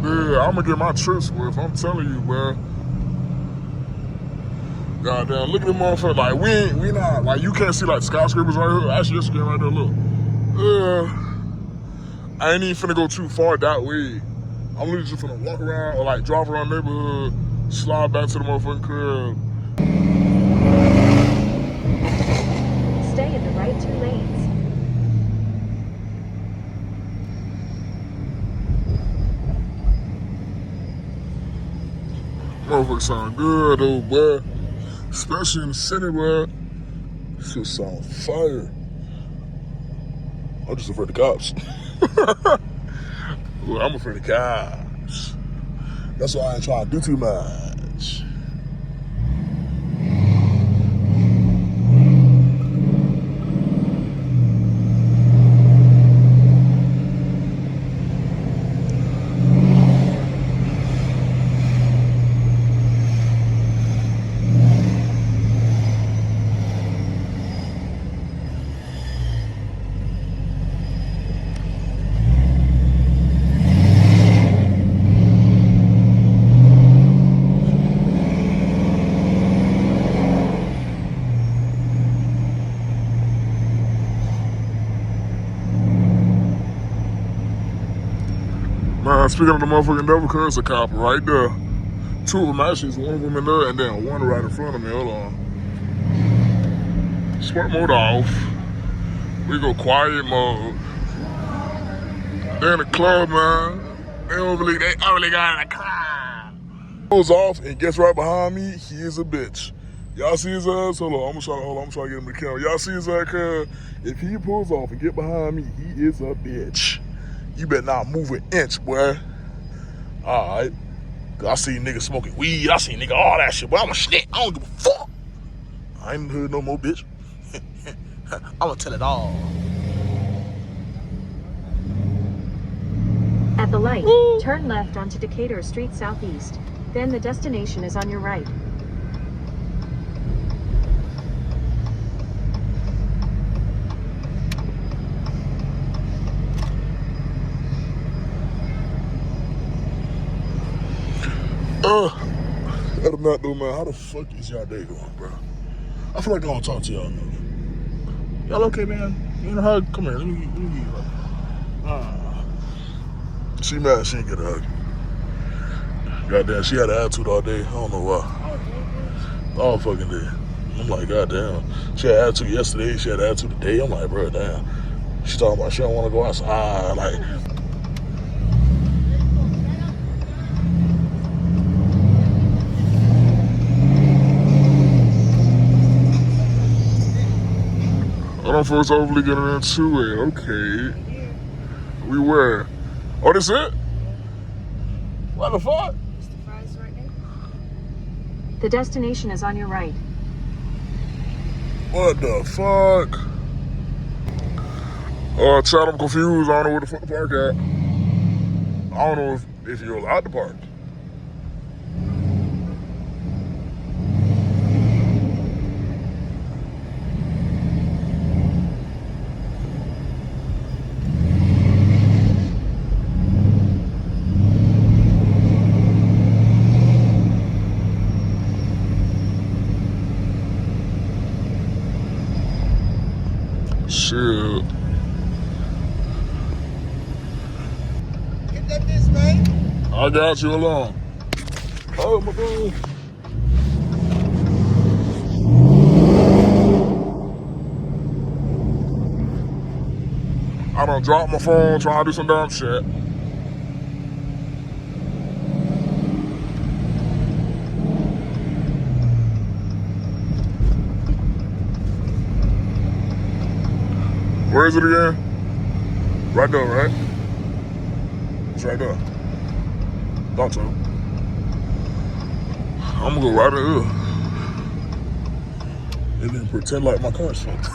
Yeah, I'm gonna get my trips with. I'm telling you, bro. Goddamn, look at them motherfuckers. Like, we not, like, you can't see, like, skyscrapers right here. Actually, yes, you can right there, look. I ain't even finna go too far that way. I'm literally just finna walk around or, like, drive around the neighborhood, slide back to the motherfucking crib. Stay in the right 2 lanes. Motherfuckers sound good, though, boy. Especially in the city, boy. Shit sound fire. I'm just afraid of cops. Well, I'm afraid of cops. That's why I ain't trying to do too much. Man, speaking of the motherfucking devil, cuz a cop right there. 2 of them actually, one of them in there, and then one right in front of me. Hold on. Sport mode off. We go quiet mode. They're in the club, man. They only got in the car. Goes off and gets right behind me. He is a bitch. Y'all see his ass? Hold on, I'm trying to get him to the camera. Y'all see his ass? Cuz if he pulls off and get behind me, he is a bitch. You better not move an inch, boy. Alright. I see niggas smoking weed. I see nigga all that shit. Boy, I'm a snitch. I don't give a fuck. I ain't in the hood no more, bitch. I'ma tell it all. At the light, turn left onto Decatur Street Southeast. Then the destination is on your right. Other than that though, man, how the fuck is y'all day going, bro? I feel like I don't talk to y'all now. Y'all okay, man? You need a hug? Come here, let me give you a hug. She mad she didn't get a hug. Goddamn, she had an attitude all day. I don't know why. All fucking day. I'm like, goddamn. She had attitude yesterday, she had attitude today. I'm like, bro, damn. She talking about she don't want to go outside. Like, I don't feel it's overly getting into it. Okay. We were. Oh, this it? What the fuck? Just the fries right there. The destination is on your right. What the fuck? Child, I'm confused. I don't know where the fuck the park at. I don't know if you're allowed to park. Shit. Get that bitch, man. I got you along. Oh, my God. I done dropped my phone trying to do some dumb shit. Where is it again? Right there, right? It's right there. Thought so. I'm gonna go right in here. And then pretend like my car's fucked.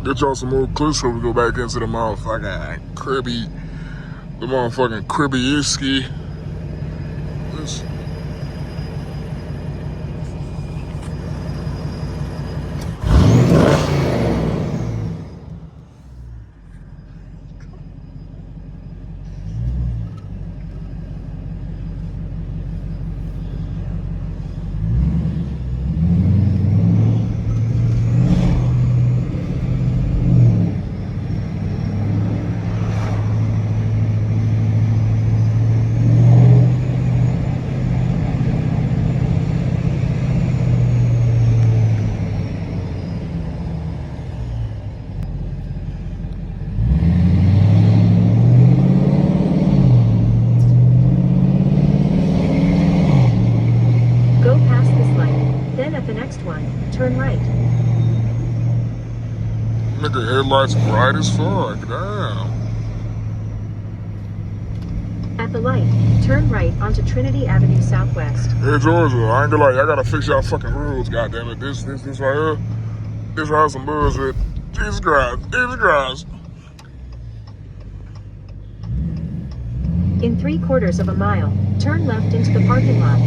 Get y'all some more clips before we go back into the motherfucking cribby, the motherfucking cribby-iski. Go past this light, then at the next one, turn right. Nigga, headlights bright as fuck, damn. At the light, turn right onto Trinity Avenue Southwest. Hey Georgia, I ain't gonna lie, y'all gotta fix y'all fucking rules, goddammit. This right here, this right here some bullshit. Jesus Christ, Jesus Christ. In 3/4 of a mile, turn left into the parking lot.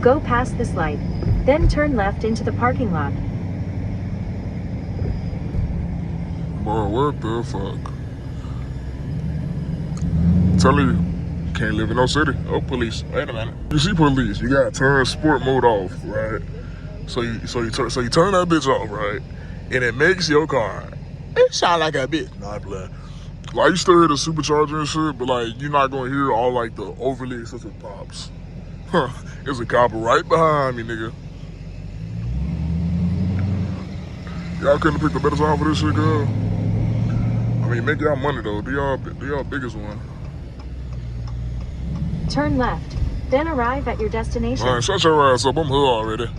Go past this light, then turn left into the parking lot. Boy, what the fuck? I'm telling you, can't live in no city. Oh, police. Wait a minute. You see police, you gotta turn sport mode off, right? So you turn that bitch off, right? And it makes your car. It sound like a bitch. Not playing. Like you still hear the supercharger and shit, but like you're not gonna hear all like the overly excessive pops. Huh? There's a cop right behind me, nigga. Y'all couldn't pick the better time for this shit, girl. I mean, make y'all money though. Do y'all biggest one. Turn left, then arrive at your destination. All right, shut your ass up. I'm here already.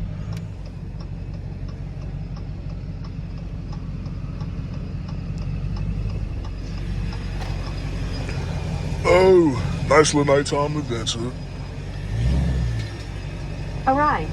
Oh, nice little nighttime adventure. Arrived.